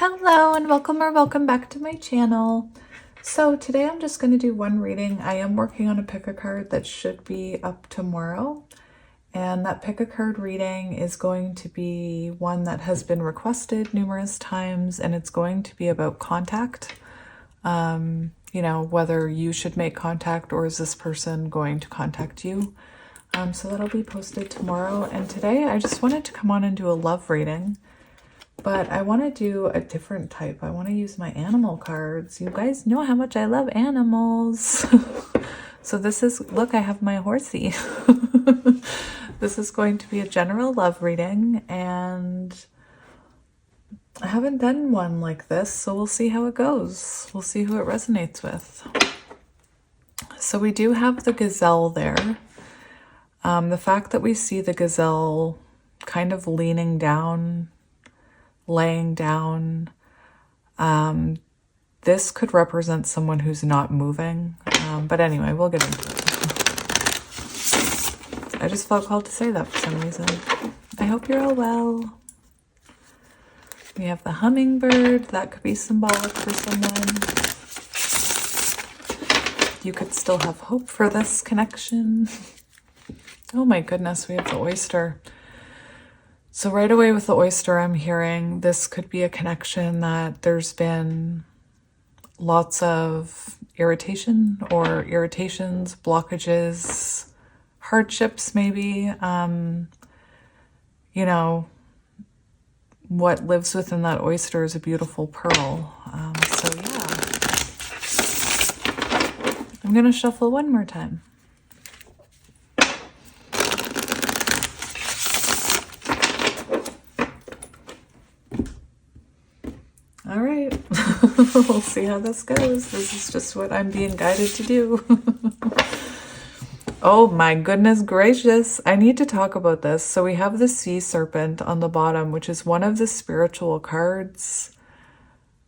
Hello and welcome or welcome back to my channel. So today I'm just going to do one reading. I am working on a pick a card that should be up tomorrow. And that pick a card reading is going to be one that has been requested numerous times, and it's going to be about contact. You know, whether you should make contact or is this person going to contact you. So that'll be posted tomorrow. And today I just wanted to come on and do a love reading. But I want to do a different type. I want to use my animal cards. You guys know how much I love animals. So this is, look, I have my horsey. This is going to be a general love reading, and I haven't done one like this, so we'll see how it goes. We'll see who it resonates with. So we do have the gazelle there. The fact that we see the gazelle kind of leaning down, laying down, this could represent someone who's not moving, but anyway, we'll get into it. I just felt called to say that for some reason. I hope you're all well. We have the hummingbird. That could be symbolic for someone. You could still have hope for this connection. Oh my goodness, we have the oyster. So right away with the oyster, I'm hearing this could be a connection that there's been lots of irritation or irritations, blockages, hardships maybe. You know, what lives within that oyster is a beautiful pearl. So yeah, I'm going to shuffle one more time. All right, we'll see how this goes. This is just what I'm being guided to do. Oh my goodness gracious. I need to talk about this. So we have the sea serpent on the bottom, which is one of the spiritual cards.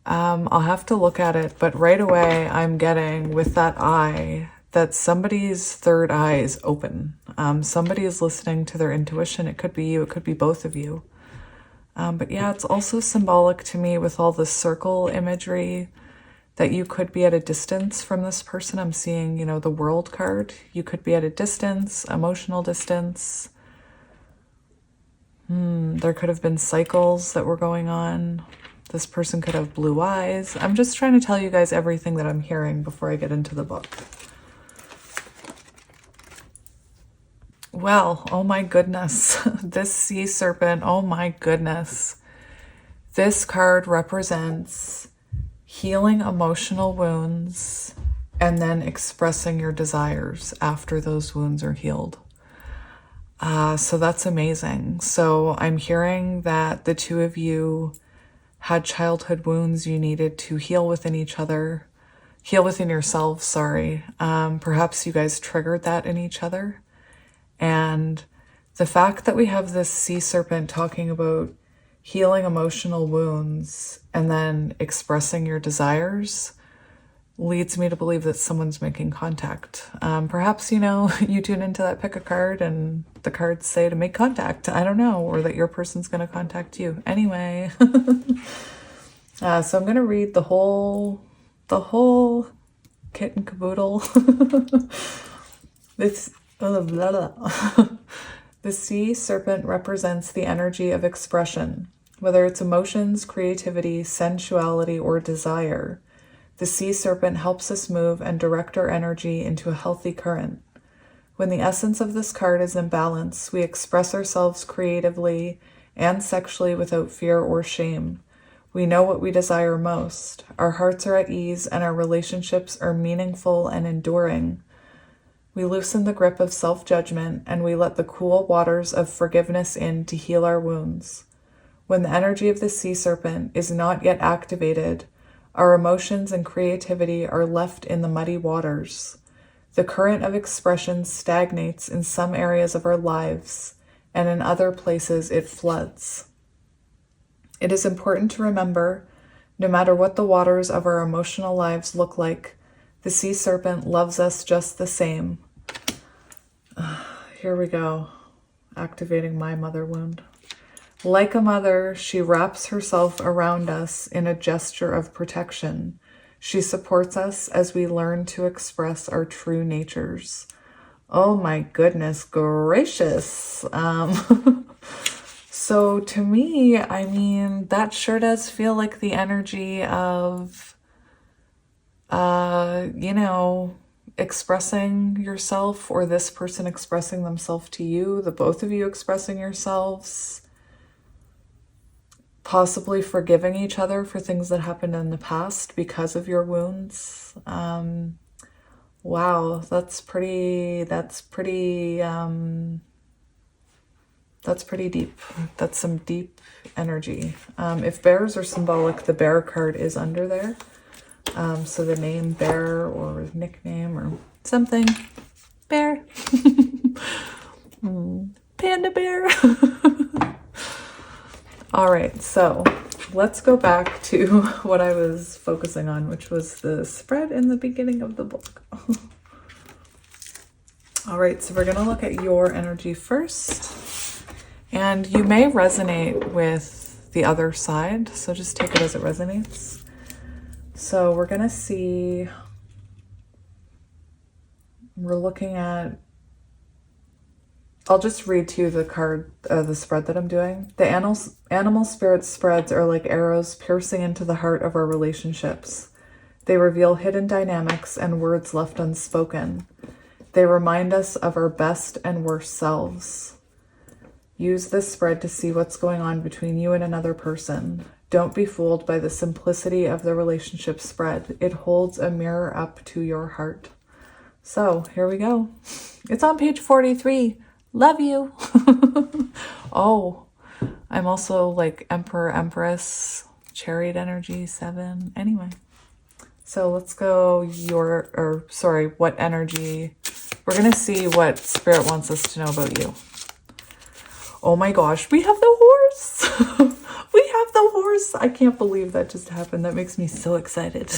I'll have to look at it, but right away I'm getting with that eye that somebody's third eye is open. Somebody is listening to their intuition. It could be you, it could be both of you. But yeah, it's also symbolic to me with all the circle imagery that you could be at a distance from this person. I'm seeing, you know, the world card. You could be at a distance, emotional distance. There could have been cycles that were going on. This person could have blue eyes. I'm just trying to tell you guys everything that I'm hearing before I get into the book. Well, oh my goodness, this sea serpent, oh my goodness. This card represents healing emotional wounds and then expressing your desires after those wounds are healed. So that's amazing. So I'm hearing that the two of you had childhood wounds you needed to heal within each other, heal within yourselves, sorry. Perhaps you guys triggered that in each other. And the fact that we have this sea serpent talking about healing emotional wounds and then expressing your desires leads me to believe that someone's making contact. Perhaps, you know, you tune into that pick a card and the cards say to make contact. I don't know, or that your person's going to contact you. Anyway, so I'm going to read the whole kit and caboodle. This the sea serpent represents the energy of expression, whether it's emotions, creativity, sensuality, or desire. The sea serpent helps us move and direct our energy into a healthy current. When the essence of this card is in balance, we express ourselves creatively and sexually without fear or shame. We know what we desire most. Our hearts are at ease and our relationships are meaningful and enduring. We loosen the grip of self-judgment and we let the cool waters of forgiveness in to heal our wounds. When the energy of the sea serpent is not yet activated, our emotions and creativity are left in the muddy waters. The current of expression stagnates in some areas of our lives, and in other places it floods. It is important to remember, no matter what the waters of our emotional lives look like, the sea serpent loves us just the same. Here we go. Activating my mother wound. Like a mother, she wraps herself around us in a gesture of protection. She supports us as we learn to express our true natures. Oh my goodness gracious. So to me, I mean, that sure does feel like the energy of, you know, expressing yourself, or this person expressing themselves to you, the both of you expressing yourselves, possibly forgiving each other for things that happened in the past because of your wounds. Wow, that's pretty deep. That's some deep energy. If bears are symbolic, the bear card is under there. So the name bear or nickname or something. Bear. Panda bear. All right, so let's go back to what I was focusing on, which was the spread in the beginning of the book. All right, so we're going to look at your energy first. And you may resonate with the other side, so just take it as it resonates. So we're going to see, we're looking at, I'll just read to you the card, the spread that I'm doing. The animal spirit spreads are like arrows piercing into the heart of our relationships. They reveal hidden dynamics and words left unspoken. They remind us of our best and worst selves. Use this spread to see what's going on between you and another person. Don't be fooled by the simplicity of the relationship spread. It holds a mirror up to your heart. So here we go. It's on page 43. Love you. Oh, I'm also like Emperor, Empress, Chariot energy, 7. Anyway, so let's go what energy. We're going to see what Spirit wants us to know about you. Oh my gosh, we have the horse. We have the horse. I can't believe that just happened. That makes me so excited.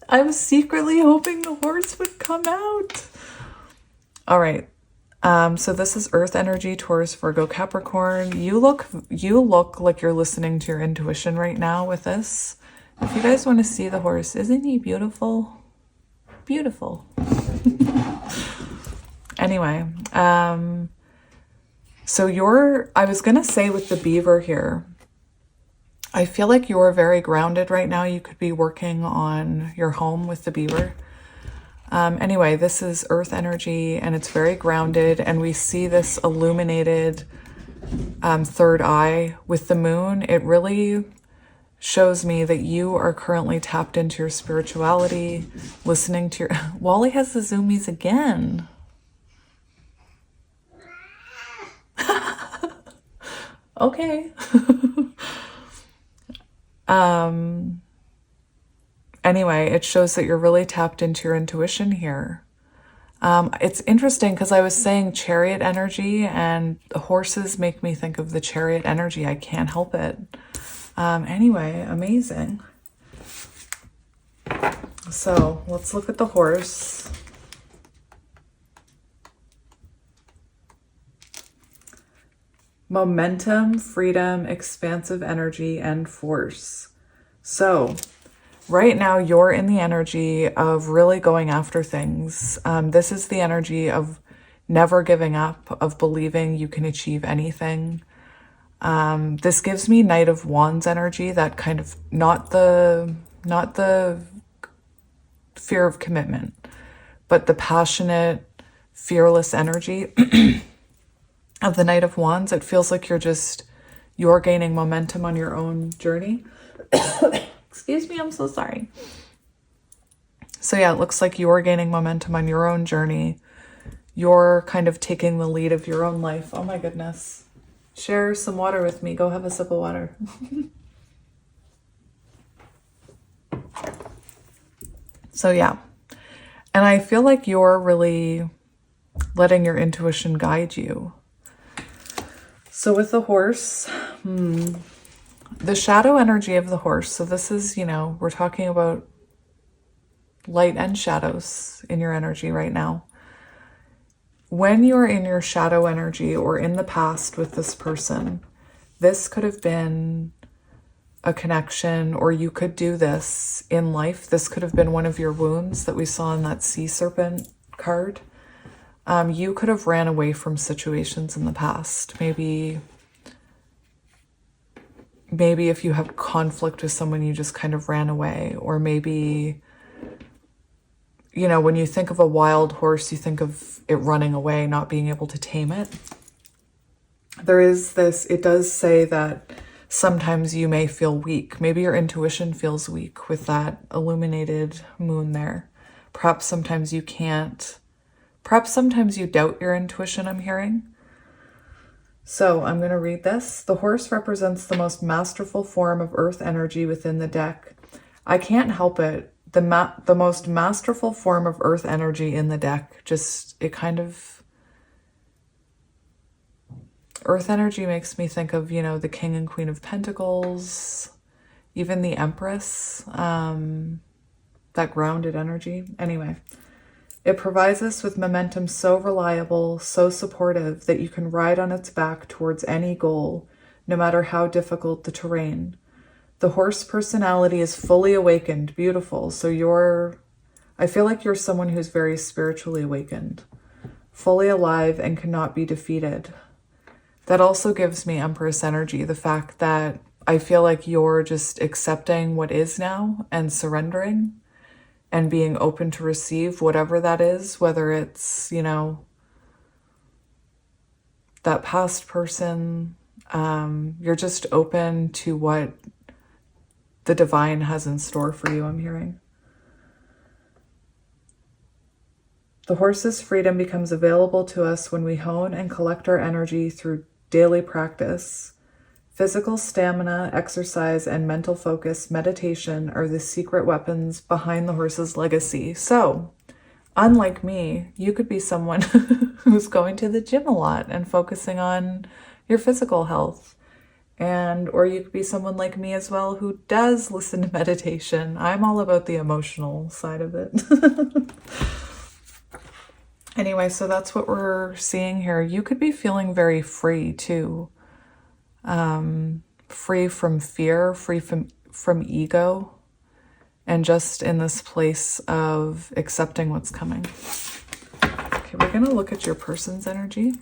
I was secretly hoping the horse would come out. All right. So this is Earth energy, Taurus, Virgo, Capricorn. You look like you're listening to your intuition right now with this. If you guys want to see the horse, isn't he beautiful? Beautiful. Anyway, so I was going to say with the beaver here, I feel like you're very grounded right now. You could be working on your home with the beaver. Anyway, this is Earth energy and it's very grounded, and we see this illuminated third eye with the moon. It really shows me that you are currently tapped into your spirituality, listening to your... Wally has the zoomies again. Okay. Anyway, it shows that you're really tapped into your intuition here. It's interesting because I was saying chariot energy, and the horses make me think of the chariot energy. I can't help it. Anyway, amazing. So let's look at the horse. Momentum, freedom, expansive energy, and force. So right now you're in the energy of really going after things. This is the energy of never giving up, of believing you can achieve anything. This gives me Knight of Wands energy, that kind of, not the fear of commitment, but the passionate, fearless energy of the Knight of Wands. It feels like you're gaining momentum on your own journey. Excuse me, I'm so sorry. So yeah, it looks like you're gaining momentum on your own journey. You're kind of taking the lead of your own life. Oh my goodness. Share some water with me. Go have a sip of water. So yeah. And I feel like you're really letting your intuition guide you. So with the horse, the shadow energy of the horse. So this is, we're talking about light and shadows in your energy right now. when you're in your shadow energy or in the past with this person, this could have been a connection, or you could do this in life. This could have been one of your wounds that we saw in that sea serpent card. You could have ran away from situations in the past. Maybe if you had conflict with someone, you just kind of ran away. Or maybe, you know, when you think of a wild horse, you think of it running away, not being able to tame it. There is this, it does say that sometimes you may feel weak. Maybe your intuition feels weak with that illuminated moon there. Perhaps sometimes you can't. Perhaps sometimes you doubt your intuition, I'm hearing. So I'm going to read this. The horse represents the most masterful form of earth energy within the deck. I can't help it. The most masterful form of earth energy in the deck. Just, it kind of... Earth energy makes me think of, you know, the King and Queen of Pentacles, even the Empress, that grounded energy. Anyway, it provides us with momentum so reliable, so supportive that you can ride on its back towards any goal, no matter how difficult the terrain. The horse personality is fully awakened, beautiful. So I feel like you're someone who's very spiritually awakened, fully alive and cannot be defeated. That also gives me Empress energy, the fact that I feel like you're just accepting what is now and surrendering and being open to receive whatever that is, whether it's, you know, that past person. You're just open to what the divine has in store for you, I'm hearing. The horse's freedom becomes available to us when we hone and collect our energy through daily practice. Physical stamina, exercise, and mental focus, meditation are the secret weapons behind the horse's legacy. So, unlike me, you could be someone who's going to the gym a lot and focusing on your physical health. Or you could be someone like me as well who does listen to meditation. I'm all about the emotional side of it. Anyway, so that's what we're seeing here. You could be feeling very free too. Free from fear, free from ego, and just in this place of accepting what's coming. Okay, we're gonna look at your person's energy.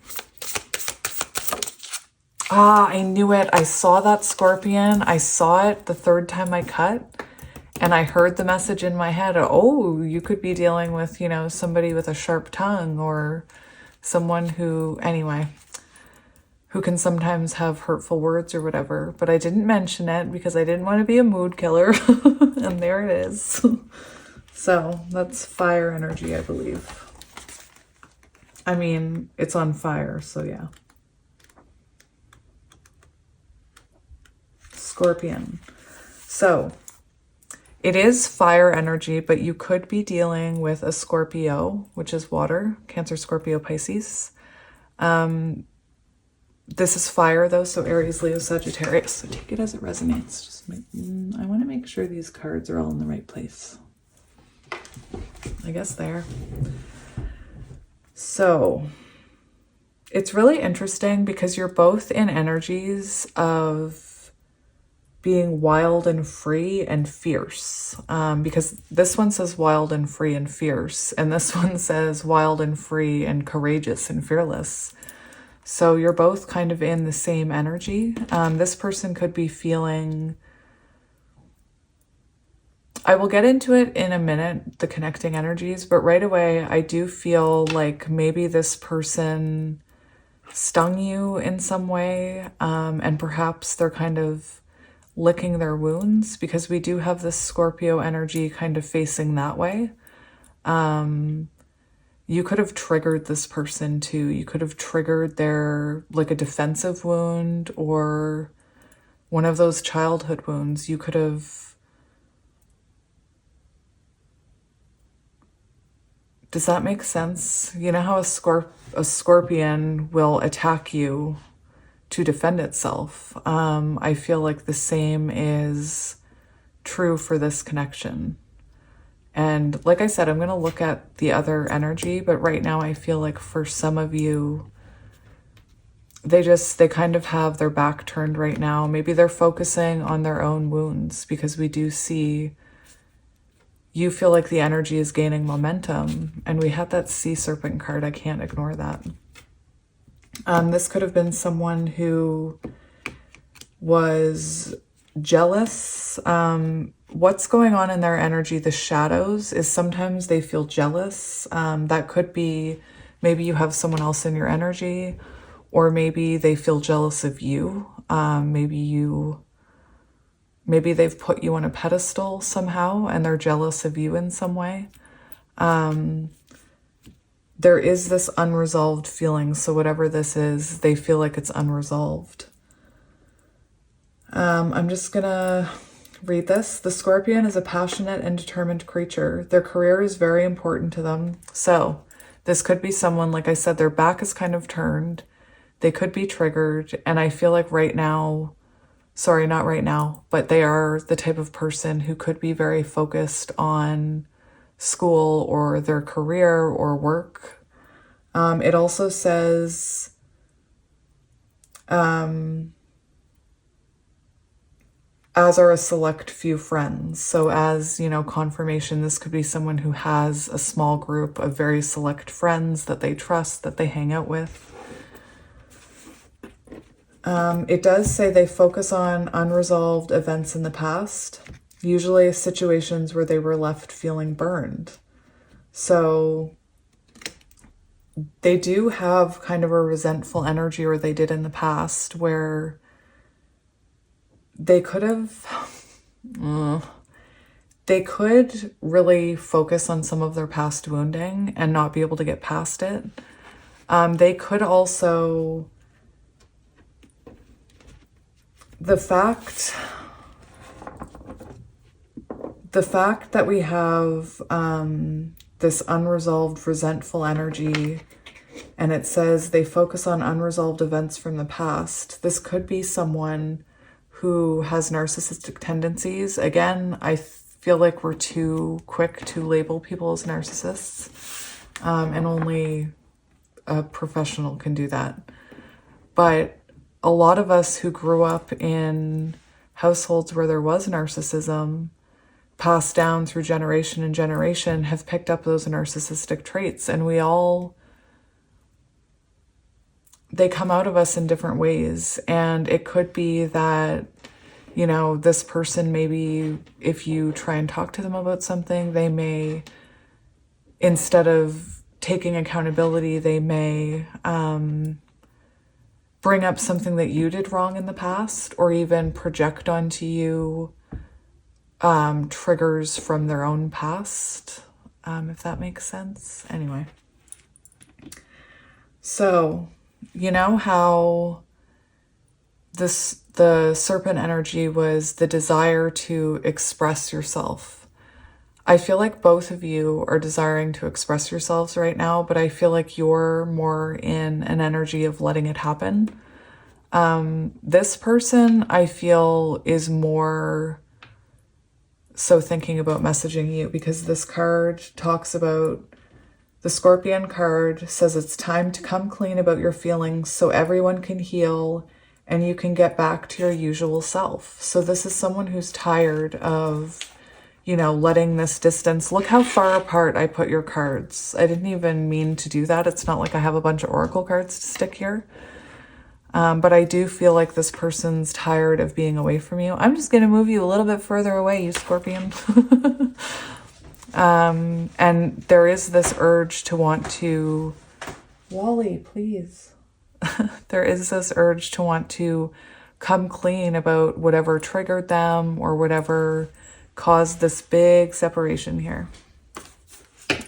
Ah, I knew it. I saw that scorpion. I saw it the third time I cut. And I heard the message in my head, oh, you could be dealing with, you know, somebody with a sharp tongue, or someone who, anyway, who can sometimes have hurtful words or whatever. But I didn't mention it because I didn't want to be a mood killer. And there it is. So that's fire energy, I believe. I mean, it's on fire, so yeah. Scorpion. So it is fire energy, but you could be dealing with a Scorpio, which is water, Cancer, Scorpio, Pisces. This is fire though, so Aries, Leo, Sagittarius. So take it as it resonates. I want to make sure these cards are all in the right place. I guess they are. So it's really interesting because you're both in energies of being wild and free and fierce, because this one says wild and free and fierce, and this one says wild and free and courageous and fearless. So you're both kind of in the same energy. This person could be feeling, I will get into it in a minute, the connecting energies, but right away I do feel like maybe this person stung you in some way, and perhaps they're kind of licking their wounds, because we do have this Scorpio energy kind of facing that way. You could have triggered this person too. You could have triggered their, like, a defensive wound or one of those childhood wounds. You could have... Does that make sense? You know how a scorpion will attack you to defend itself. I feel like the same is true for this connection. And like I said, I'm going to look at the other energy, but right now I feel like for some of you, they kind of have their back turned right now. Maybe they're focusing on their own wounds, because we do see you feel like the energy is gaining momentum. And we had that sea serpent card. I can't ignore that. This could have been someone who was jealous. What's going on in their energy, the shadows, is sometimes they feel jealous. That could be maybe you have someone else in your energy, or maybe they feel jealous of you. Maybe they've put you on a pedestal somehow and they're jealous of you in some way. There is this unresolved feeling. So whatever this is, they feel like it's unresolved. I'm just gonna read this. The Scorpion is a passionate and determined creature. Their career is very important to them. So this could be someone, like I said, their back is kind of turned. They could be triggered. And I feel like right now, sorry, not right now, but they are the type of person who could be very focused on school or their career or work. It also says, as are a select few friends. So as, you know, confirmation, this could be someone who has a small group of very select friends that they trust, that they hang out with. It does say they focus on unresolved events in the past, usually situations where they were left feeling burned. So they do have kind of a resentful energy, or they did in the past, where they could have, they could really focus on some of their past wounding and not be able to get past it. They could also, the fact that we have this unresolved, resentful energy, and it says they focus on unresolved events from the past. This could be someone who has narcissistic tendencies. Again, I feel like we're too quick to label people as narcissists, and only a professional can do that. But a lot of us who grew up in households where there was narcissism, passed down through generation and generation, have picked up those narcissistic traits, and they come out of us in different ways. And it could be that, you know, this person, maybe if you try and talk to them about something, they may, instead of taking accountability, they may bring up something that you did wrong in the past, or even project onto you triggers from their own past, if that makes sense. Anyway, so you know how the serpent energy was the desire to express yourself. I feel like both of you are desiring to express yourselves right now, but I feel like you're more in an energy of letting it happen. This person, I feel, is more so thinking about messaging you, because this card talks about, the Scorpion card says it's time to come clean about your feelings so everyone can heal and you can get back to your usual self. So this is someone who's tired of, you know, letting this distance. Look how far apart I put your cards. I didn't even mean to do that. It's not like I have a bunch of oracle cards to stick here. But I do feel like this person's tired of being away from you. I'm just going to move you a little bit further away, you Scorpion. And there is this urge to want to, Wally, please. There is this urge to want to come clean about whatever triggered them or whatever caused this big separation here.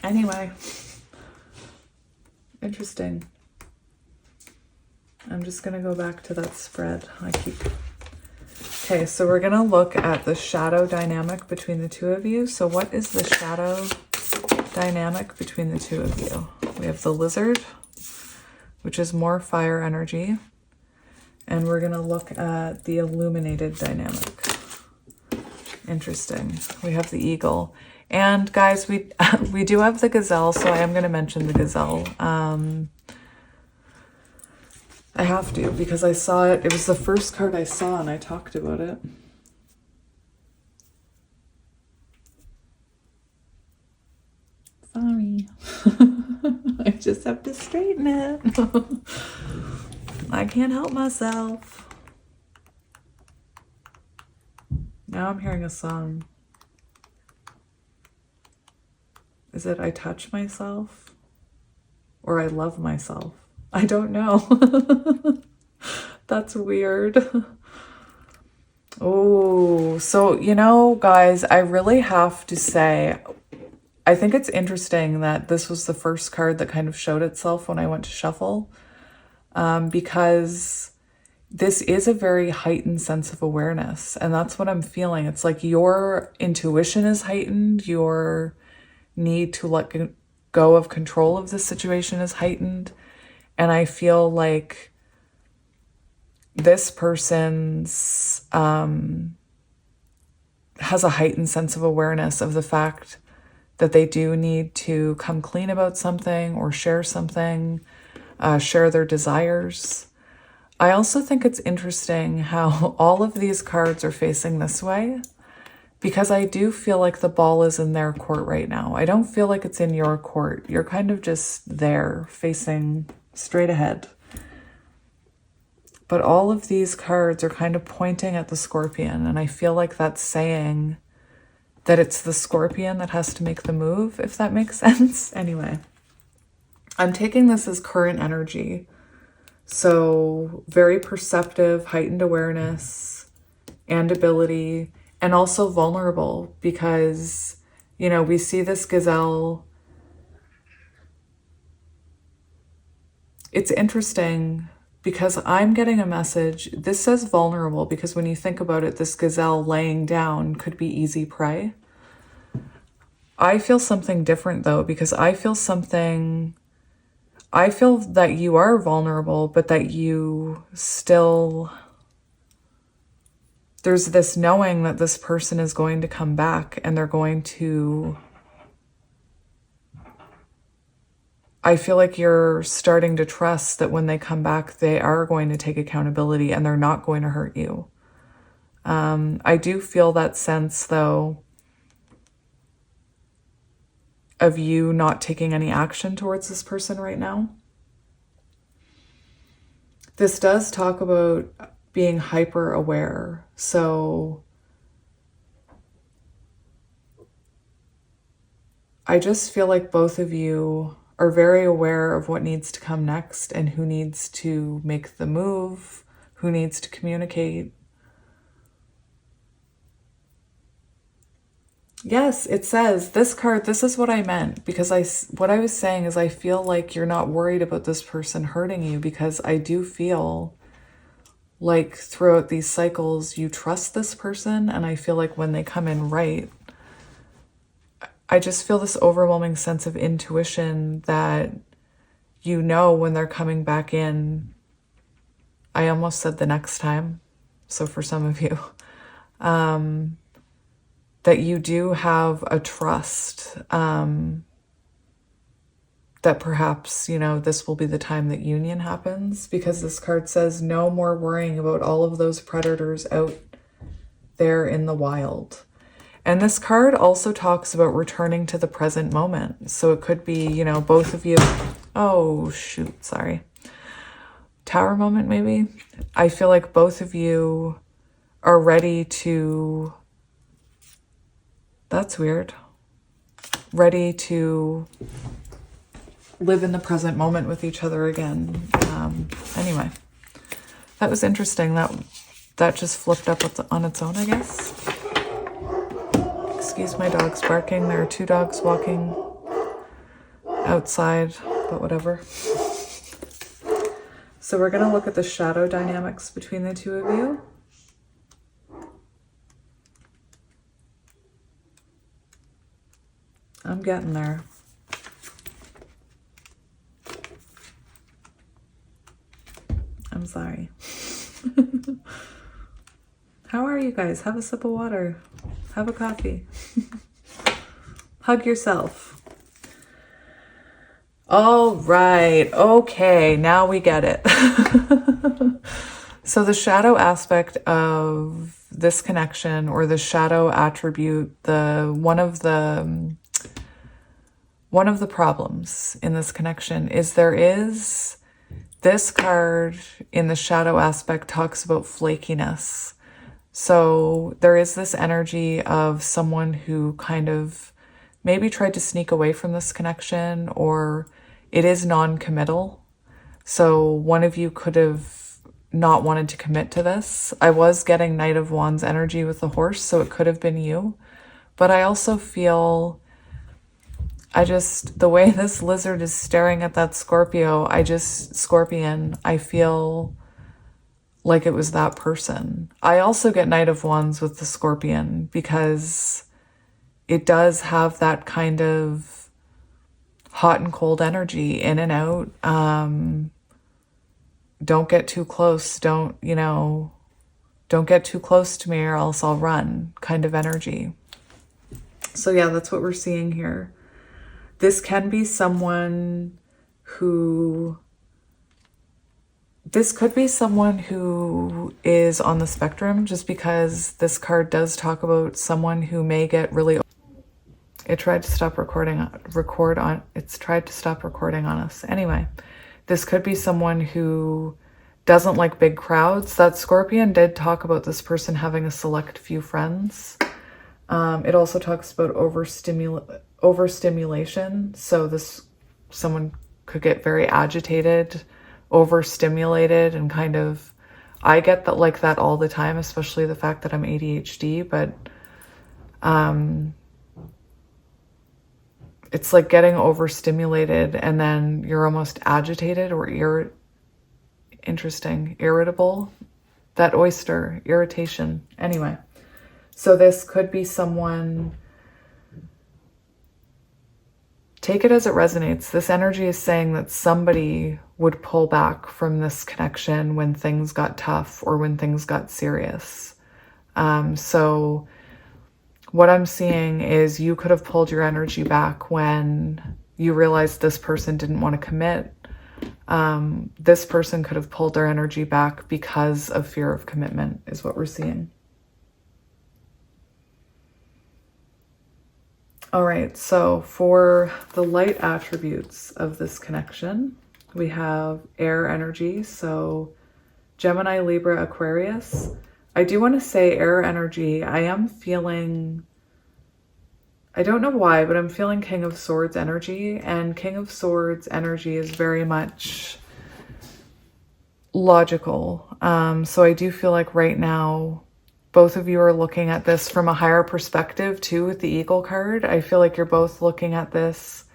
Anyway, interesting. I'm just going to go back to that spread. Okay, so we're going to look at the shadow dynamic between the two of you. So what is the shadow dynamic between the two of you? We have the Lizard, which is more fire energy. And we're going to look at the illuminated dynamic. Interesting. We have the eagle. And guys, we we do have the gazelle, so I am going to mention the gazelle. I have to because I saw it. It was the first card I saw and I talked about it. Sorry. I just have to straighten it. I can't help myself. Now I'm hearing a song. Is it I touch myself? Or I love myself? I don't know. That's weird. Oh, so, you know, guys, I really have to say, I think it's interesting that this was the first card that kind of showed itself when I went to shuffle, because this is a very heightened sense of awareness, and that's what I'm feeling. It's like your intuition is heightened, your need to let go of control of the situation is heightened, and I feel like this person's has a heightened sense of awareness of the fact that they do need to come clean about something or share something, share their desires. I also think it's interesting how all of these cards are facing this way, because I do feel like the ball is in their court right now. I don't feel like it's in your court. You're kind of just there, facing straight ahead. But all of these cards are kind of pointing at the Scorpion, and I feel like that's saying that it's the Scorpion that has to make the move, if that makes sense. Anyway, I'm taking this as current energy. So very perceptive, heightened awareness and ability, and also vulnerable because, you know, we see this gazelle. It's interesting because I'm getting a message. This says vulnerable because when you think about it, this gazelle laying down could be easy prey. I feel something different though, because I feel that you are vulnerable, but that you still, there's this knowing that this person is going to come back and they're going to, I feel like you're starting to trust that when they come back, they are going to take accountability and they're not going to hurt you. I do feel that sense, though, of you not taking any action towards this person right now. This does talk about being hyper aware. So I just feel like both of you are very aware of what needs to come next and who needs to make the move, who needs to communicate. Yes, it says, this card, this is what I meant, because what I was saying is I feel like you're not worried about this person hurting you, because I do feel like throughout these cycles, you trust this person, and I feel like when they come in right, I just feel this overwhelming sense of intuition that you know when they're coming back in. I almost said the next time, so for some of you, that you do have a trust that perhaps, you know, this will be the time that union happens, because this card says no more worrying about all of those predators out there in the wild. And this card also talks about returning to the present moment. So it could be, you know, both of you, oh shoot, sorry. Tower moment maybe. I feel like both of you are ready to, that's weird, ready to live in the present moment with each other again. Anyway, that was interesting. That just flipped up on its own, I guess. Excuse my dogs barking. There are two dogs walking outside, but whatever. So we're going to look at the shadow dynamics between the two of you. I'm getting there. I'm sorry. How are you guys? Have a sip of water. Have a coffee. Hug yourself. All right. Okay, now we get it. So the shadow aspect of this connection, or the shadow attribute, one of the problems in this connection is this card in the shadow aspect talks about flakiness. So there is this energy of someone who kind of maybe tried to sneak away from this connection, or it is non-committal. So one of you could have not wanted to commit to this. I was getting Knight of Wands energy with the horse, so it could have been you. But I also feel, the way this lizard is staring at that scorpion, I feel like it was that person. I also get Knight of Wands with the scorpion because it does have that kind of hot and cold energy, in and out. Don't get too close. Don't get too close to me or else I'll run kind of energy. So yeah, that's what we're seeing here. This can be someone who, this could be someone who is on the spectrum, just because this card does talk about someone who may get really, it tried to stop recording on us. Anyway, this could be someone who doesn't like big crowds. That scorpion did talk about this person having a select few friends. It also talks about overstimulation. So someone could get very agitated, overstimulated, and kind of, I get that like that all the time, especially the fact that I'm ADHD, but it's like getting overstimulated and then you're almost agitated or irritable. That oyster, irritation. Anyway, so this could be someone, take it as it resonates. This energy is saying that somebody would pull back from this connection when things got tough or when things got serious. So what I'm seeing is you could have pulled your energy back when you realized this person didn't want to commit. This person could have pulled their energy back because of fear of commitment, is what we're seeing. All right, so for the light attributes of this connection, we have air energy, so Gemini, Libra, Aquarius. I do want to say air energy, I am feeling, I don't know why, but I'm feeling King of Swords energy, and King of Swords energy is very much logical. So I do feel like right now, both of you are looking at this from a higher perspective too with the Eagle card. I feel like you're both looking at this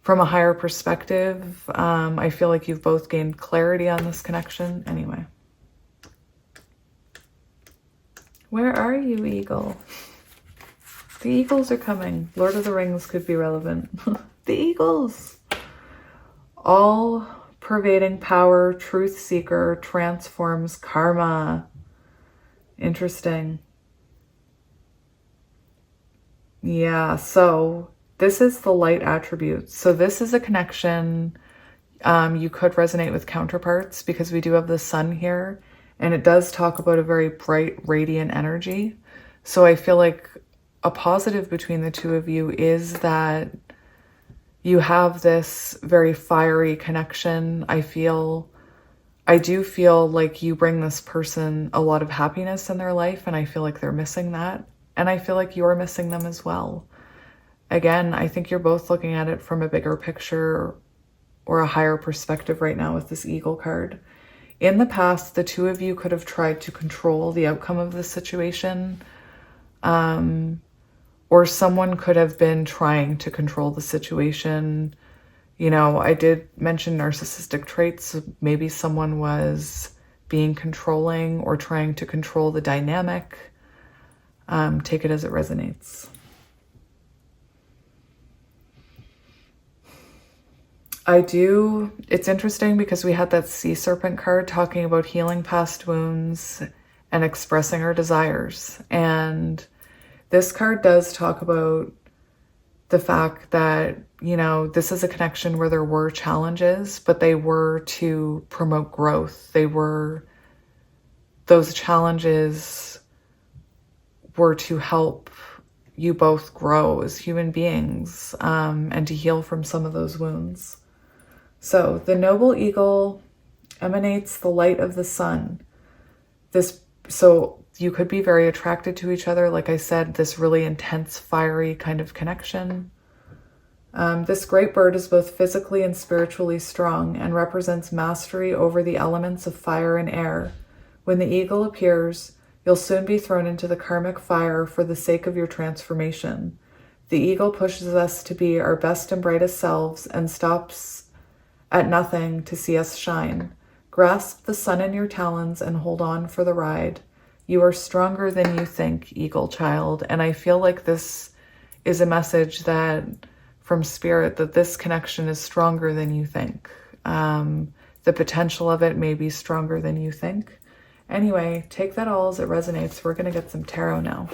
from a higher perspective. I feel like you've both gained clarity on this connection. Anyway. Where are you, Eagle? The Eagles are coming. Lord of the Rings could be relevant. The Eagles. All pervading power, truth seeker, transforms karma. Interesting. Yeah, so this is the light attributes. So this is a connection. You could resonate with counterparts because we do have the sun here, and it does talk about a very bright, radiant energy. So I feel like a positive between the two of you is that you have this very fiery connection. I do feel like you bring this person a lot of happiness in their life, and I feel like they're missing that. And I feel like you're missing them as well. Again, I think you're both looking at it from a bigger picture or a higher perspective right now with this Eagle card. In the past, the two of you could have tried to control the outcome of this situation. Or someone could have been trying to control the situation. You know, I did mention narcissistic traits. So maybe someone was being controlling or trying to control the dynamic. Take it as it resonates. It's interesting because we had that sea serpent card talking about healing past wounds and expressing our desires. And This card does talk about the fact that, you know, this is a connection where there were challenges, but they were to promote growth. Those challenges were to help you both grow as human beings, and to heal from some of those wounds. So the noble eagle emanates the light of the sun. So you could be very attracted to each other. Like I said, this really intense, fiery kind of connection. This great bird is both physically and spiritually strong and represents mastery over the elements of fire and air. When the eagle appears, you'll soon be thrown into the karmic fire for the sake of your transformation. The eagle pushes us to be our best and brightest selves and stops at nothing to see us shine. Grasp the sun in your talons and hold on for the ride. You are stronger than you think, eagle child. And I feel like this is a message that from spirit, that this connection is stronger than you think. The potential of it may be stronger than you think. Anyway, take that all as it resonates. We're going to get some tarot now.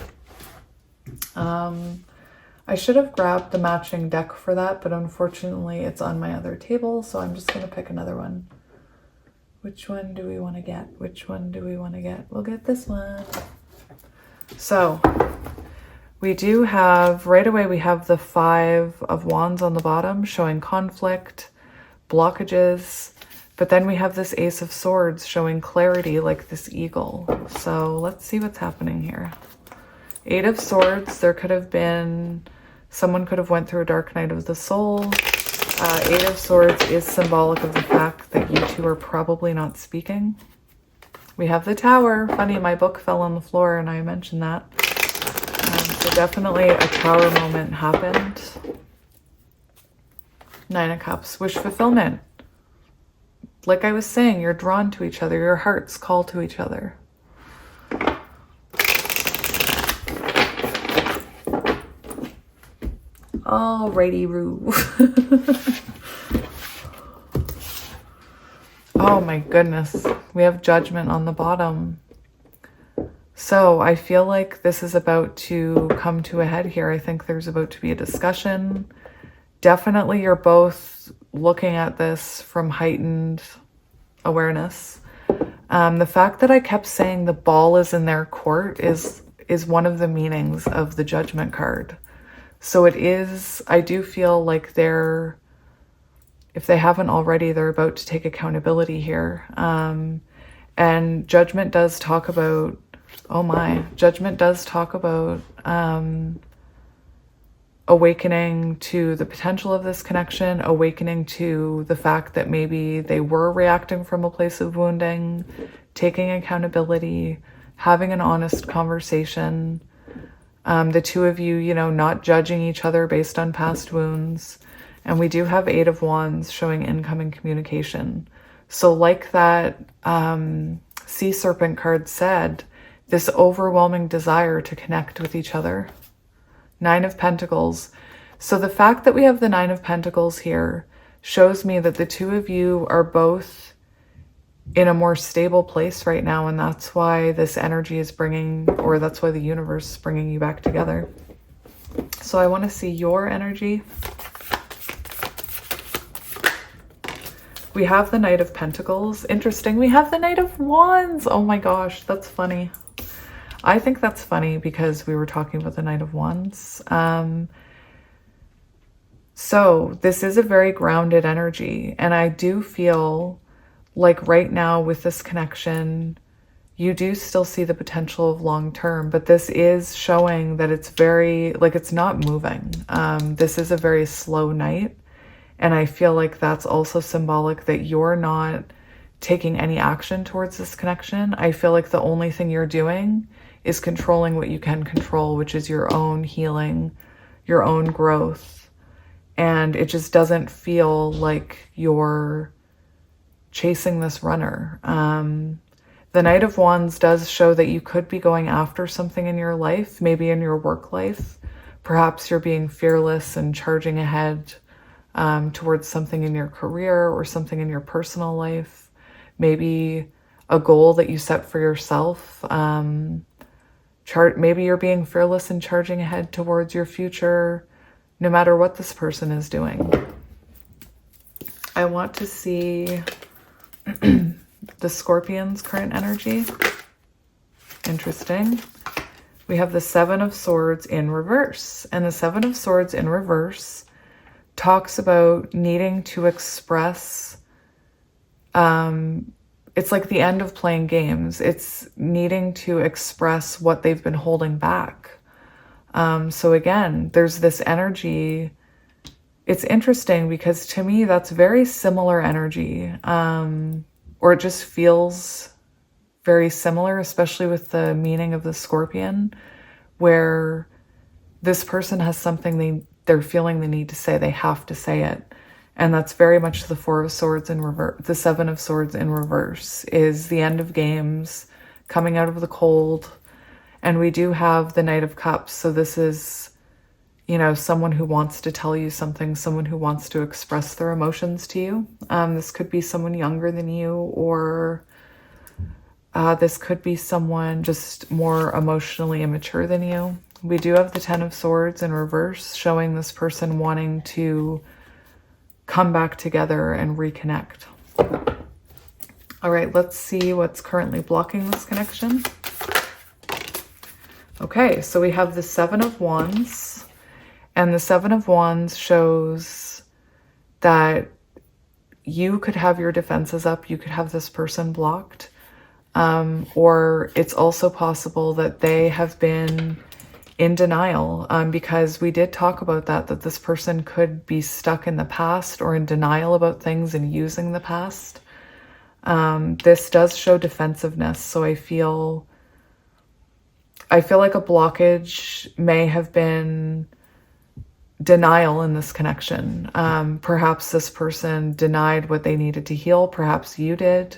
I should have grabbed the matching deck for that, but unfortunately it's on my other table, so I'm just going to pick another one. Which one do we want to get? Which one do we want to get? We'll get this one. So we do have, right away, we have the 5 of Wands on the bottom showing conflict, blockages, but then we have this Ace of Swords showing clarity like this eagle. So let's see what's happening here. 8 of Swords, there could have been, someone could have went through a dark night of the soul. 8 of Swords is symbolic of the fact that you two are probably not speaking. We have the Tower. Funny, my book fell on the floor and I mentioned that. So definitely a Tower moment happened. 9 of Cups, wish fulfillment. Like I was saying, you're drawn to each other. Your hearts call to each other. Alrighty, Roo. Oh my goodness. We have Judgment on the bottom. So I feel like this is about to come to a head here. I think there's about to be a discussion. Definitely you're both looking at this from heightened awareness. The fact that I kept saying the ball is in their court is one of the meanings of the Judgment card. So it is, I do feel like if they haven't already, they're about to take accountability here. And Judgment does talk about, Judgment does talk about awakening to the potential of this connection, awakening to the fact that maybe they were reacting from a place of wounding, taking accountability, having an honest conversation. The two of you, you know, not judging each other based on past wounds. And we do have 8 of Wands showing incoming communication. So like that Sea Serpent card said, this overwhelming desire to connect with each other. 9 of Pentacles. So the fact that we have the 9 of Pentacles here shows me that the two of you are both in a more stable place right now, and that's why this energy is bringing, or that's why the universe is bringing you back together. So I want to see your energy. We have the Knight of Pentacles. Interesting. We have the Knight of Wands. Oh my gosh, that's funny. I think that's funny because we were talking about the Knight of Wands. So this is a very grounded energy, and I do feel like right now with this connection, you do still see the potential of long term, but this is showing that it's very, like, it's not moving. This is a very slow night. And I feel like that's also symbolic that you're not taking any action towards this connection. I feel like the only thing you're doing is controlling what you can control, which is your own healing, your own growth. And it just doesn't feel like you're chasing this runner. The Knight of Wands does show that you could be going after something in your life, maybe in your work life. Perhaps you're being fearless and charging ahead towards something in your career or something in your personal life. Maybe a goal that you set for yourself. Maybe you're being fearless and charging ahead towards your future, no matter what this person is doing. I want to see the Scorpion's current energy. Interesting. We have the Seven of Swords in reverse. And the Seven of Swords in reverse talks about needing to express, it's like the end of playing games. It's needing to express what they've been holding back. So again, there's this energy. It's interesting because to me, that's very similar energy, or it just feels very similar, especially with the meaning of the Scorpion, where this person has something they're feeling the need to say. They have to say it. And that's very much the Four of Swords in reverse. The Seven of Swords in reverse is the end of games, coming out of the cold. And we do have the Knight of Cups. So this is, you know, someone who wants to tell you something, someone who wants to express their emotions to you. This could be someone younger than you, or this could be someone just more emotionally immature than you. We do have the Ten of Swords in reverse, showing this person wanting to come back together and reconnect. All right, let's see what's currently blocking this connection. Okay, so we have the Seven of Wands, and the Seven of Wands shows that you could have your defenses up, you could have this person blocked, or it's also possible that they have been in denial, because we did talk about that this person could be stuck in the past or in denial about things and using the past. This does show defensiveness, so I feel like a blockage may have been denial in this connection. Perhaps this person denied what they needed to heal. Perhaps you did.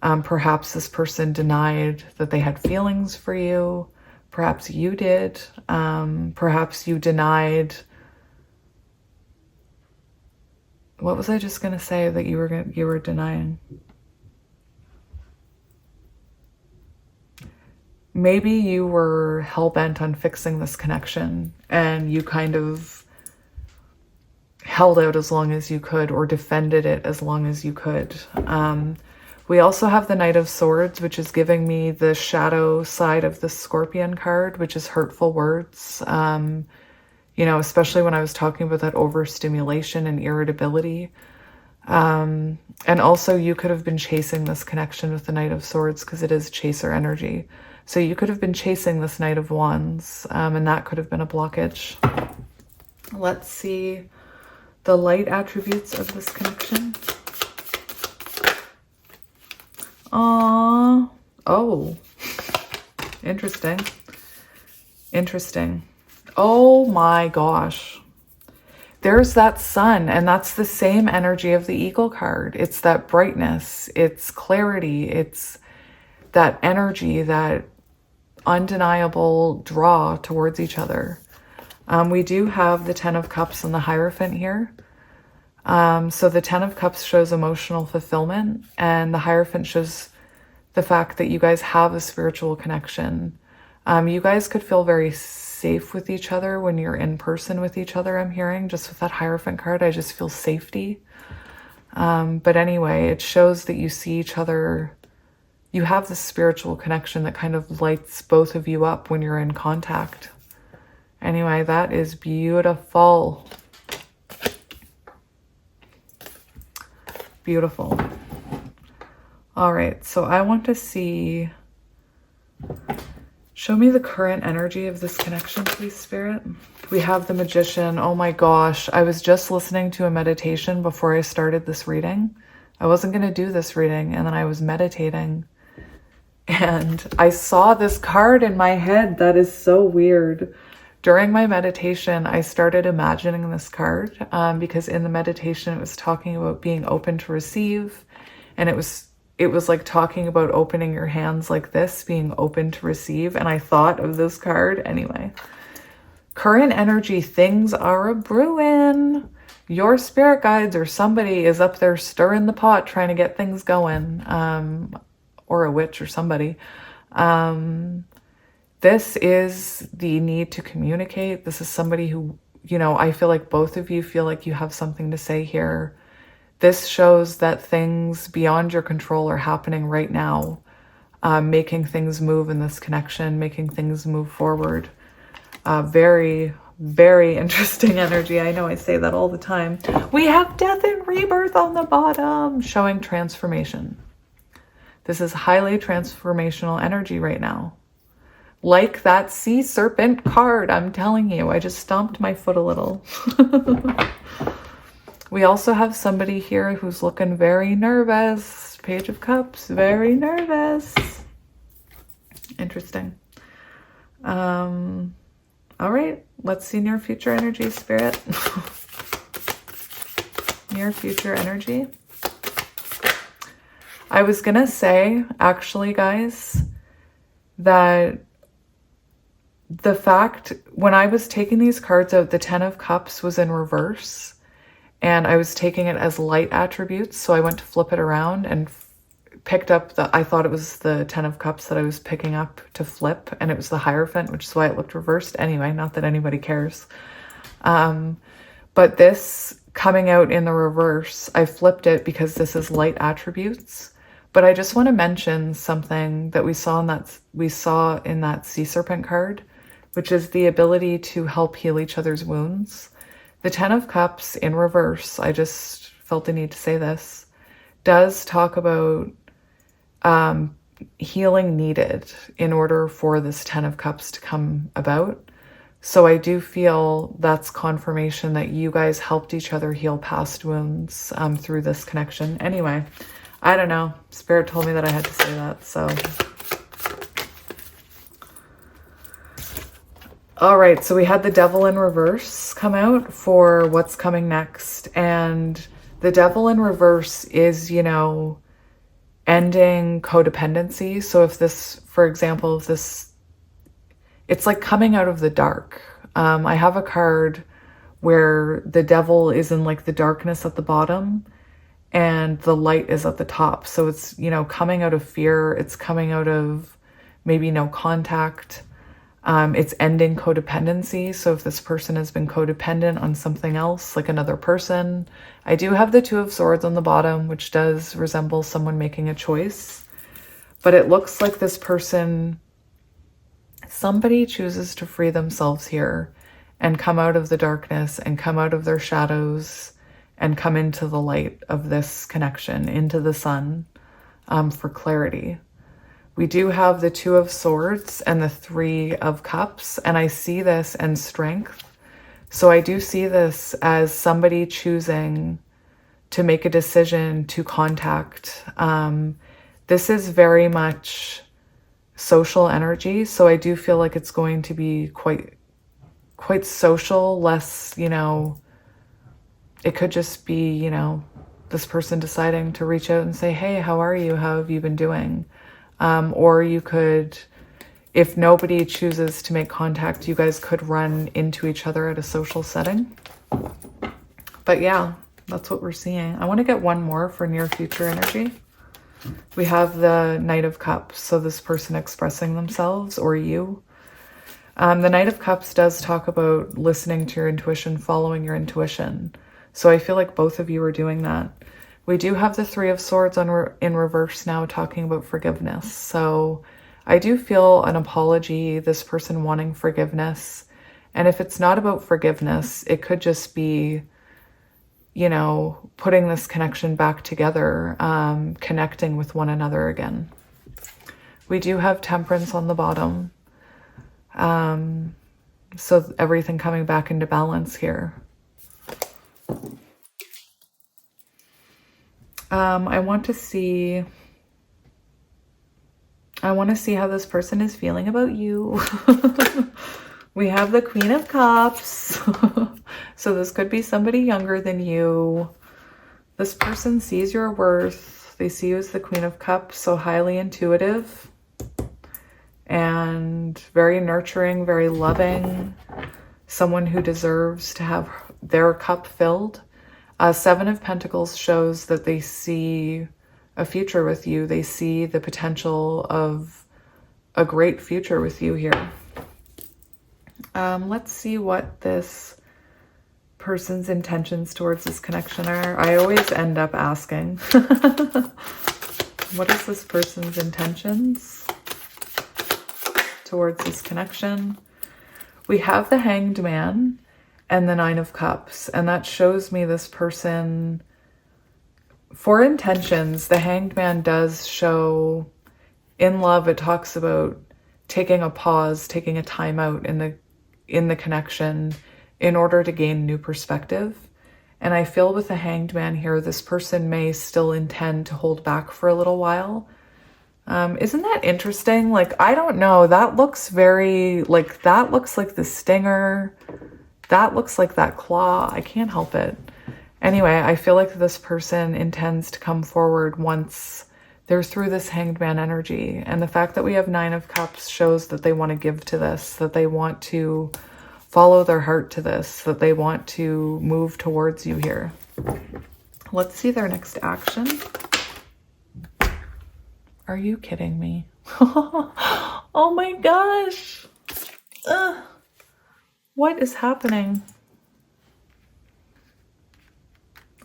Perhaps this person denied that they had feelings for you. Perhaps you did. Perhaps you denied. What was I just going to say that you were denying? Maybe you were hell-bent on fixing this connection and you kind of held out as long as you could, or defended it as long as you could. We also have the Knight of Swords, which is giving me the shadow side of the Scorpion card, which is hurtful words. You know, especially when I was talking about that overstimulation and irritability. And also you could have been chasing this connection with the Knight of Swords because it is chaser energy. So you could have been chasing this Knight of Wands, and that could have been a blockage. Let's see the light attributes of this connection. Oh, interesting. Interesting. Oh my gosh. There's that sun, and that's the same energy of the Eagle card. It's that brightness, it's clarity, it's that energy, that undeniable draw towards each other. We do have the Ten of Cups and the Hierophant here. So the Ten of Cups shows emotional fulfillment, and the Hierophant shows the fact that you guys have a spiritual connection. You guys could feel very safe with each other when you're in person with each other, I'm hearing. Just with that Hierophant card, I just feel safety. But anyway, it shows that you see each other. You have this spiritual connection that kind of lights both of you up when you're in contact. Anyway, that is beautiful. Beautiful. All right, so I want to see, show me the current energy of this connection, please, Spirit. We have the Magician. Oh my gosh, I was just listening to a meditation before I started this reading. I wasn't going to do this reading, and then I was meditating. And I saw this card in my head. That is so weird. During my meditation, I started imagining this card because in the meditation, it was talking about being open to receive. And it was like talking about opening your hands like this, being open to receive. And I thought of this card anyway. Current energy, things are a-brewing. Your spirit guides or somebody is up there stirring the pot, trying to get things going. Or a witch or somebody. This is the need to communicate. This is somebody who, you know, I feel like both of you feel like you have something to say here. This shows that things beyond your control are happening right now, making things move in this connection, making things move forward. Very, very interesting energy. I know I say that all the time. We have death and rebirth on the bottom, showing transformation. This is highly transformational energy right now. Like that sea serpent card, I'm telling you. I just stomped my foot a little. We also have somebody here who's looking very nervous. Page of Cups, very nervous. Interesting. All right, let's see near future energy, Spirit. Near future energy. I was gonna say, actually, guys, that the fact, when I was taking these cards out, the Ten of Cups was in reverse, and I was taking it as light attributes, so I went to flip it around and picked up I thought it was the Ten of Cups that I was picking up to flip, and it was the Hierophant, which is why it looked reversed. Anyway, not that anybody cares. But this coming out in the reverse, I flipped it because this is light attributes. But I just want to mention something that we saw in that Sea Serpent card, which is the ability to help heal each other's wounds. The Ten of Cups in reverse, I just felt the need to say this, does talk about healing needed in order for this Ten of Cups to come about. So I do feel that's confirmation that you guys helped each other heal past wounds through this connection. Anyway, I don't know. Spirit told me that I had to say that, so. All right, so we had the Devil in reverse come out for what's coming next. And the Devil in reverse is, you know, ending codependency. So if this, for example, if this, it's like coming out of the dark. I have a card where the devil is in like the darkness at the bottom and the light is at the top. So it's, you know, coming out of fear. It's coming out of maybe no contact. It's ending codependency. So if this person has been codependent on something else, like another person, I do have the Two of Swords on the bottom, which does resemble someone making a choice. But it looks like this person, somebody chooses to free themselves here and come out of the darkness and come out of their shadows and come into the light of this connection, into the sun, for clarity. We do have the Two of Swords and the Three of Cups, and I see this and strength. So I do see this as somebody choosing to make a decision to contact. This is very much social energy, so I do feel like it's going to be quite social, less, you know, it could just be, you know, this person deciding to reach out and say, hey, how are you? How have you been doing? Or you could, if nobody chooses to make contact, you guys could run into each other at a social setting. But yeah, that's what we're seeing. I want to get one more for near future energy. We have the Knight of Cups. So this person expressing themselves, or you. The Knight of Cups does talk about listening to your intuition, following your intuition. So I feel like both of you are doing that. We do have the Three of Swords in reverse now, talking about forgiveness. So I do feel an apology, this person wanting forgiveness. And if it's not about forgiveness, it could just be, you know, putting this connection back together, connecting with one another again. We do have Temperance on the bottom. So everything coming back into balance here. I want to see how this person is feeling about you. We have the Queen of Cups. So this could be somebody younger than you. This person sees your worth. They see you as the Queen of Cups, so highly intuitive and very nurturing, very loving. Someone who deserves to have their cup filled. Seven of Pentacles shows that they see a future with you. They see the potential of a great future with you here. Let's see what this person's intentions towards this connection are. I always end up asking. What is this person's intentions towards this connection? We have the Hanged Man and the Nine of Cups, and that shows me this person, for intentions, the Hanged Man does show, in love, it talks about taking a pause, taking a time out in the connection in order to gain new perspective. And I feel with the Hanged Man here, this person may still intend to hold back for a little while. Isn't that interesting? Like, I don't know. That looks very, like, that looks like the stinger. That looks like that claw. I can't help it. Anyway, I feel like this person intends to come forward once they're through this Hanged Man energy. And the fact that we have Nine of Cups shows that they want to give to this, that they want to follow their heart to this, that they want to move towards you here. Let's see their next action. Are you kidding me? Oh my gosh. What is happening?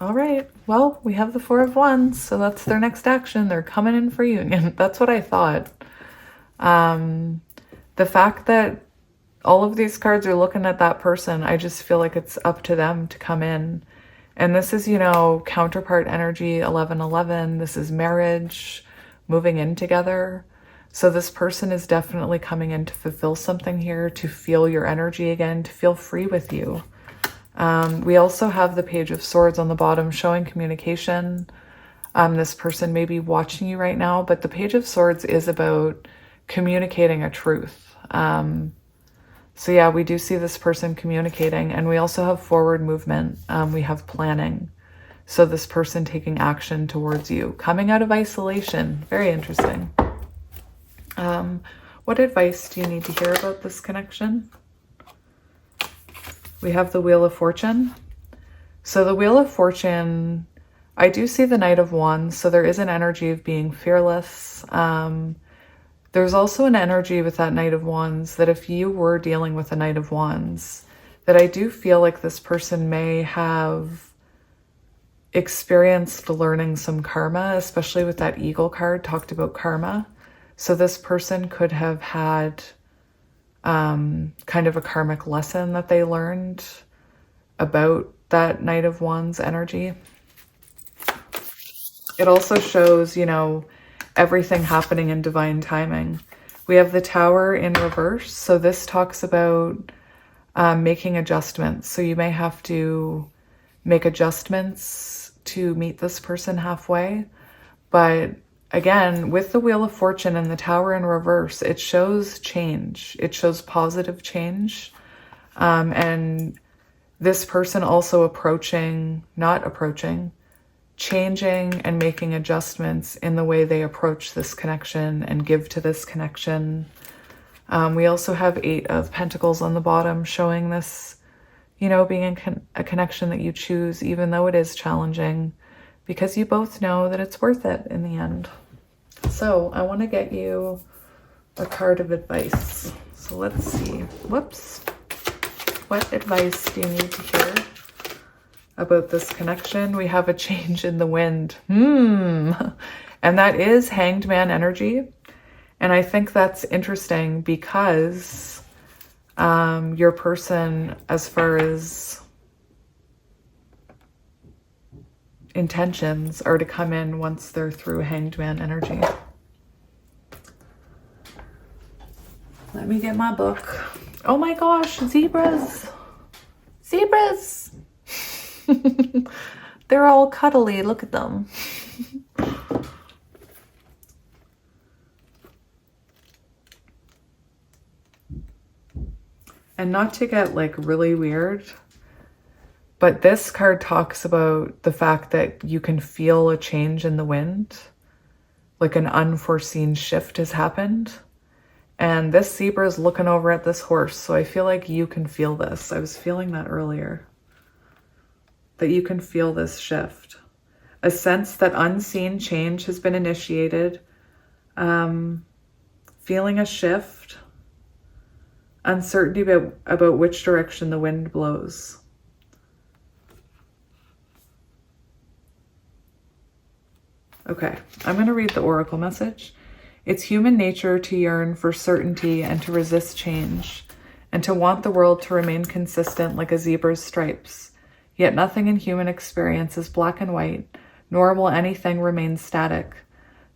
All right. Well, we have the Four of Wands, so that's their next action. They're coming in for union. That's what I thought. The fact that all of these cards are looking at that person, I just feel like it's up to them to come in. And this is, you know, counterpart energy, 11-11. This is marriage, moving in together. So this person is definitely coming in to fulfill something here, to feel your energy again, to feel free with you. We also have the Page of Swords on the bottom showing communication. This person may be watching you right now, but the Page of Swords is about communicating a truth. So yeah, we do see this person communicating, and we also have forward movement. We have planning. So this person taking action towards you, coming out of isolation. Very interesting. What advice do you need to hear about this connection? We have the Wheel of Fortune. So the Wheel of Fortune, I do see the Knight of Wands. So there is an energy of being fearless. There's also an energy with that Knight of Wands that if you were dealing with a Knight of Wands, that I do feel like this person may have experienced learning some karma, especially with that Eagle card, talked about karma. So this person could have had kind of a karmic lesson that they learned about that Knight of Wands energy. It also shows, you know, everything happening in divine timing. We have the Tower in reverse. So this talks about making adjustments. So you may have to make adjustments to meet this person halfway. But again, with the Wheel of Fortune and the Tower in reverse, it shows change. It shows positive change. And this person also changing and making adjustments in the way they approach this connection and give to this connection. We also have Eight of Pentacles on the bottom showing this, you know, being a connection that you choose, even though it is challenging, because you both know that it's worth it in the end. So I want to get you a card of advice. So let's see. Whoops. What advice do you need to hear about this connection? We have a change in the wind. And that is Hanged Man energy. And I think that's interesting because your person, as far as intentions, are to come in once they're through Hanged Man energy. Let me get my book. Oh my gosh, zebras. Zebras. They're all cuddly. Look at them. And not to get like really weird, but this card talks about the fact that you can feel a change in the wind, like an unforeseen shift has happened. And this zebra is looking over at this horse, so I feel like you can feel this. I was feeling that earlier, that you can feel this shift. A sense that unseen change has been initiated. feeling a shift, uncertainty about which direction the wind blows. Okay, I'm going to read the oracle message. It's human nature to yearn for certainty and to resist change, and to want the world to remain consistent like a zebra's stripes. Yet nothing in human experience is black and white, nor will anything remain static.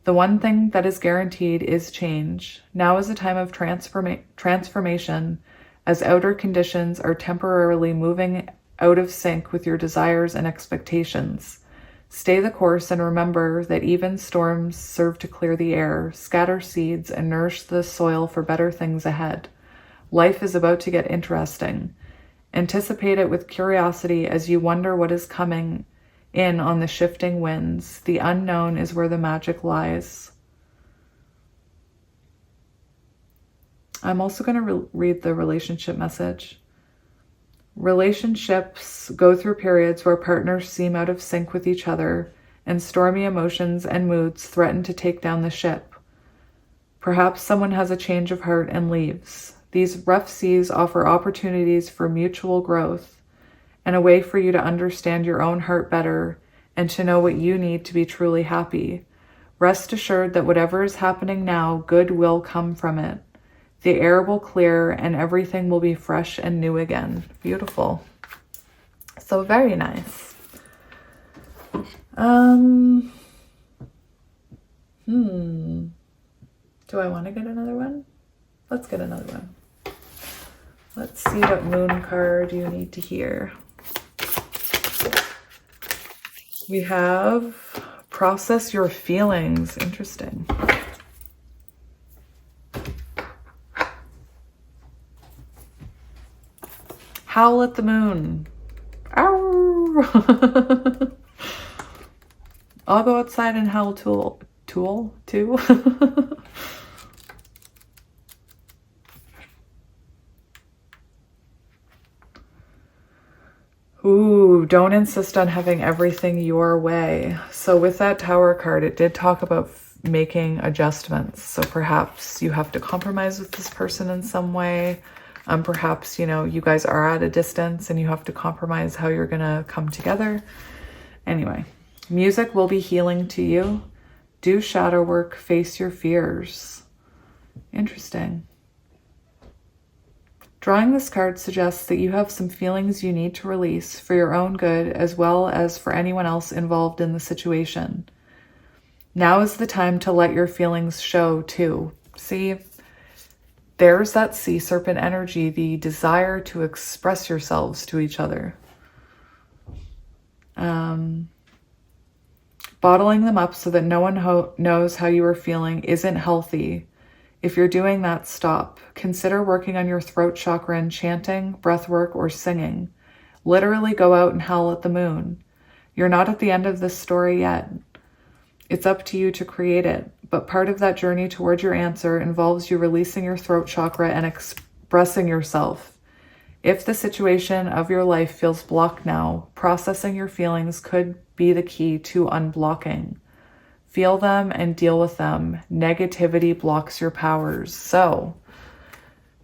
The one thing that is guaranteed is change. Now is a time of transformation, as outer conditions are temporarily moving out of sync with your desires and expectations. Stay the course and remember that even storms serve to clear the air, scatter seeds, and nourish the soil for better things ahead. Life is about to get interesting. Anticipate it with curiosity as you wonder what is coming in on the shifting winds. The unknown is where the magic lies. I'm also going to read the relationship message. Relationships go through periods where partners seem out of sync with each other, and stormy emotions and moods threaten to take down the ship. Perhaps someone has a change of heart and leaves. These rough seas offer opportunities for mutual growth and a way for you to understand your own heart better and to know what you need to be truly happy. Rest assured that whatever is happening now, good will come from it. The air will clear and everything will be fresh and new again. Beautiful. So very nice. Do I want to get another one? Let's get another one. Let's see what moon card you need to hear. We have process your feelings. Interesting. Howl at the moon. Ow! I'll go outside and howl too. Ooh, don't insist on having everything your way. So with that Tower card, it did talk about making adjustments. So perhaps you have to compromise with this person in some way. Perhaps, you know, you guys are at a distance and you have to compromise how you're going to come together. Anyway, music will be healing to you. Do shadow work, face your fears. Interesting. Drawing this card suggests that you have some feelings you need to release for your own good as well as for anyone else involved in the situation. Now is the time to let your feelings show too. See, there's that sea serpent energy, the desire to express yourselves to each other. Bottling them up so that no one knows how you are feeling isn't healthy. If you're doing that, stop. Consider working on your throat chakra and chanting, breath work, or singing. Literally go out and howl at the moon. You're not at the end of this story yet. It's up to you to create it, but part of that journey towards your answer involves you releasing your throat chakra and expressing yourself. If the situation of your life feels blocked now, processing your feelings could be the key to unblocking. Feel them and deal with them. Negativity blocks your powers. So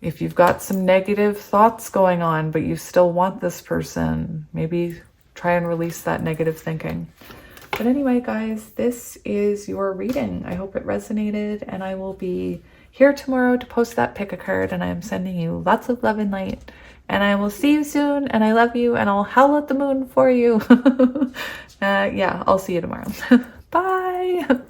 if you've got some negative thoughts going on, but you still want this person, maybe try and release that negative thinking. But anyway, guys, this is your reading. I hope it resonated, and I will be here tomorrow to post that pick a card, and I am sending you lots of love and light. And I will see you soon, and I love you, and I'll howl at the moon for you. Yeah, I'll see you tomorrow. Bye.